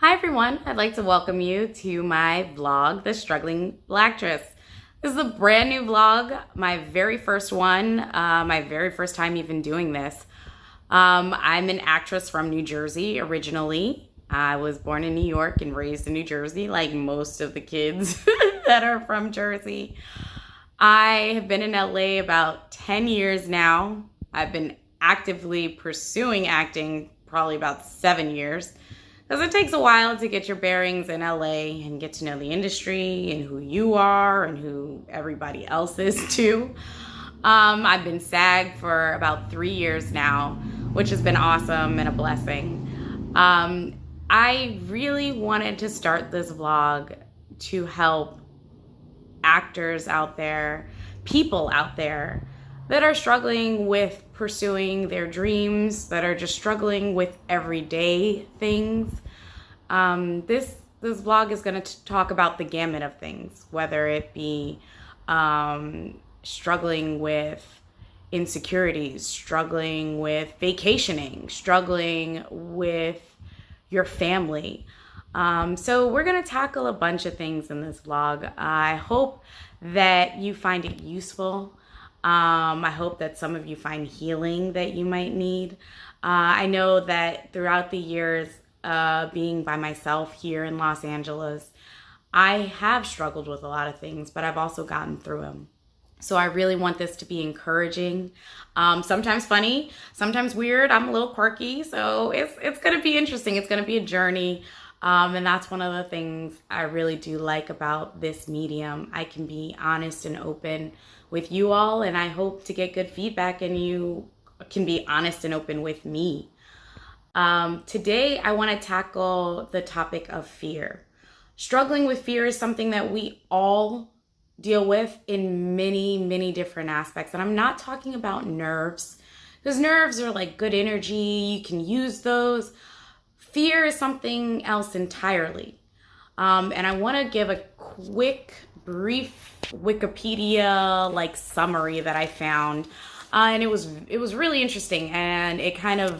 Hi everyone, I'd like to welcome you to my vlog, The Struggling Blactress. This is a brand new vlog, my very first one, my very first time even doing this. I'm an actress from New Jersey originally. I was born in New York and raised in New Jersey, like most of the kids that are from Jersey. I have been in LA about 10 years now. I've been actively pursuing acting probably about 7 years. Because it takes a while to get your bearings in LA and get to know the industry and who you are and who everybody else is too. I've been SAG for about 3 years now, which has been awesome and a blessing. I really wanted to start this vlog to help actors out there, people out there that are struggling with pursuing their dreams, that are just struggling with everyday things. This vlog is going to talk about the gamut of things, whether it be struggling with insecurities, struggling with vacationing, struggling with your family. So we're going to tackle a bunch of things in this vlog. I hope that you find it useful. I hope that some of you find healing that you might need. I know that throughout the years, being by myself here in Los Angeles, I have struggled with a lot of things, but I've also gotten through them. So I really want this to be encouraging, sometimes funny, sometimes weird. I'm a little quirky, so it's going to be interesting. It's going to be a journey. And that's one of the things I really do like about this medium. I can be honest and open with you all, and I hope to get good feedback and you can be honest and open with me. Today, I want to tackle the topic of fear. Struggling with fear is something that we all deal with in many, many different aspects. And I'm not talking about nerves, because nerves are like good energy. You can use those. Fear is something else entirely. And I want to give a quick, brief Wikipedia summary that I found. And it was really interesting, and it kind of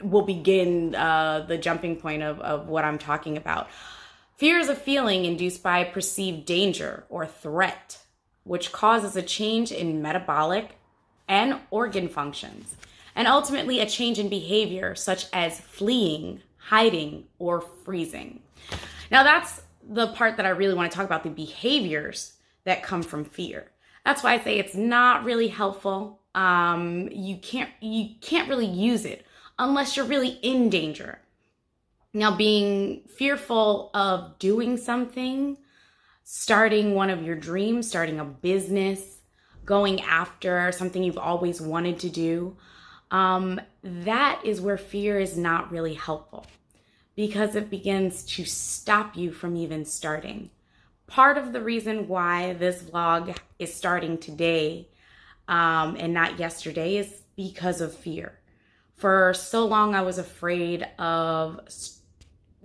will begin the jumping point of what I'm talking about. Fear is a feeling induced by perceived danger or threat, which causes a change in metabolic and organ functions, and ultimately a change in behavior such as fleeing, hiding, or freezing. Now that's the part that I really want to talk about, the behaviors that come from fear. That's why I say it's not really helpful. You can't really use it unless you're really in danger. Now, being fearful of doing something, starting one of your dreams, starting a business, going after something you've always wanted to do, that is where fear is not really helpful, because it begins to stop you from even starting. Part of the reason why this vlog is starting today and not yesterday is because of fear. For so long, I was afraid of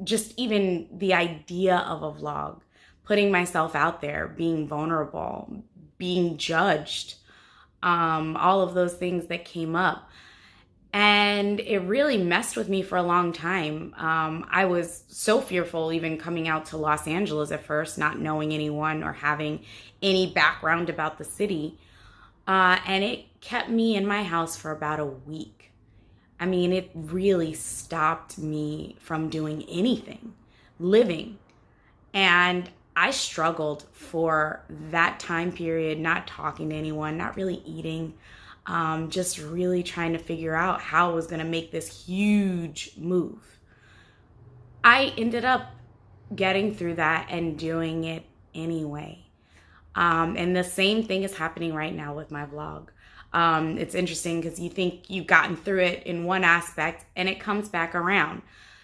just even the idea of a vlog, putting myself out there, being vulnerable, being judged, all of those things that came up. And it really messed with me for a long time. I was so fearful even coming out to Los Angeles at first, not knowing anyone or having any background about the city. And it kept me in my house for about a week. I mean, it really stopped me from doing anything, living. And I struggled for that time period, not talking to anyone, not really eating, just really trying to figure out how I was going to make this huge move. I ended up getting through that and doing it anyway. And the same thing is happening right now with my vlog. It's interesting because you think you've gotten through it in one aspect and it comes back around.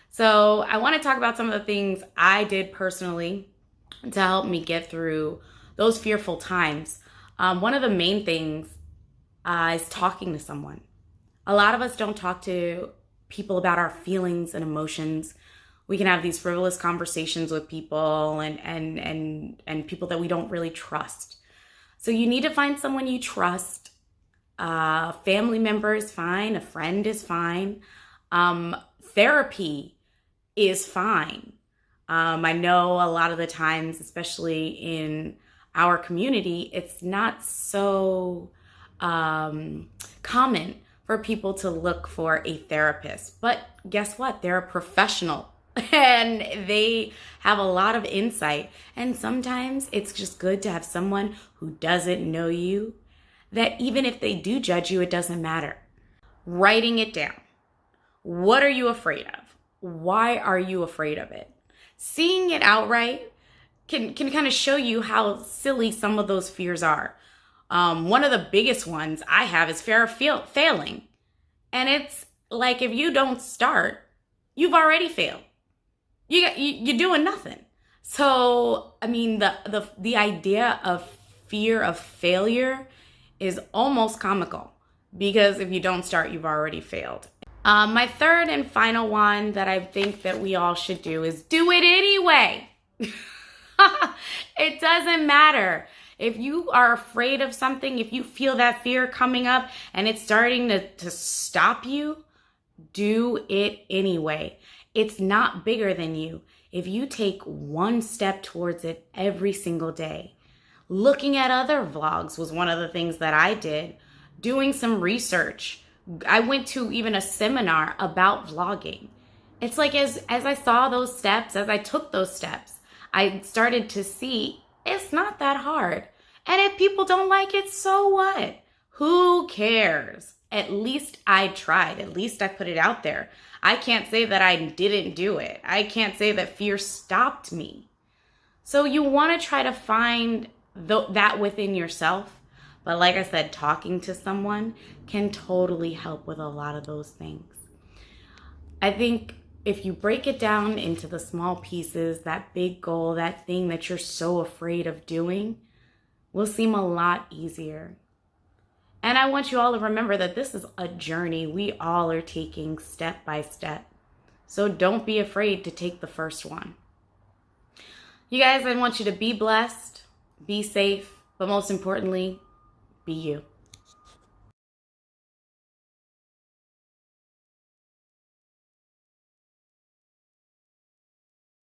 So I want to talk about some of the things I did personally to help me get through those fearful times. One of the main things is talking to someone. A lot of us don't talk to people about our feelings and emotions. We can have these frivolous conversations with people and people that we don't really trust. So you need to find someone you trust. A family member is fine. A friend is fine. Therapy is fine. I know a lot of the times, especially in our community, it's not so common for people to look for a therapist. But guess what? They're a professional and they have a lot of insight. And sometimes it's just good to have someone who doesn't know you, that even if they do judge you, it doesn't matter. Writing it down. What are you afraid of? Why are you afraid of it? Seeing it outright can kind of show you how silly some of those fears are. One of the biggest ones I have is fear of failing. And it's like, if you don't start, you've already failed. You're doing nothing. So, I mean, the idea of fear of failure is almost comical, because if you don't start, you've already failed. My third and final one that I think that we all should do is do it anyway. It doesn't matter. If you are afraid of something, if you feel that fear coming up and it's starting to stop you, do it anyway. It's not bigger than you. If you take one step towards it every single day, looking at other vlogs was one of the things that I did, doing some research. I went to even a seminar about vlogging. It's like as I saw those steps, as I took those steps, I started to see it's not that hard. And if people don't like it, so what? Who cares? At least I tried. At least I put it out there. I can't say that I didn't do it. I can't say that fear stopped me. So you want to try to find that within yourself. But like I said, talking to someone can totally help with a lot of those things. I think if you break it down into the small pieces, that big goal, that thing that you're so afraid of doing, will seem a lot easier. And I want you all to remember that this is a journey we all are taking step by step. So don't be afraid to take the first one. You guys, I want you to be blessed, be safe, but most importantly, be you.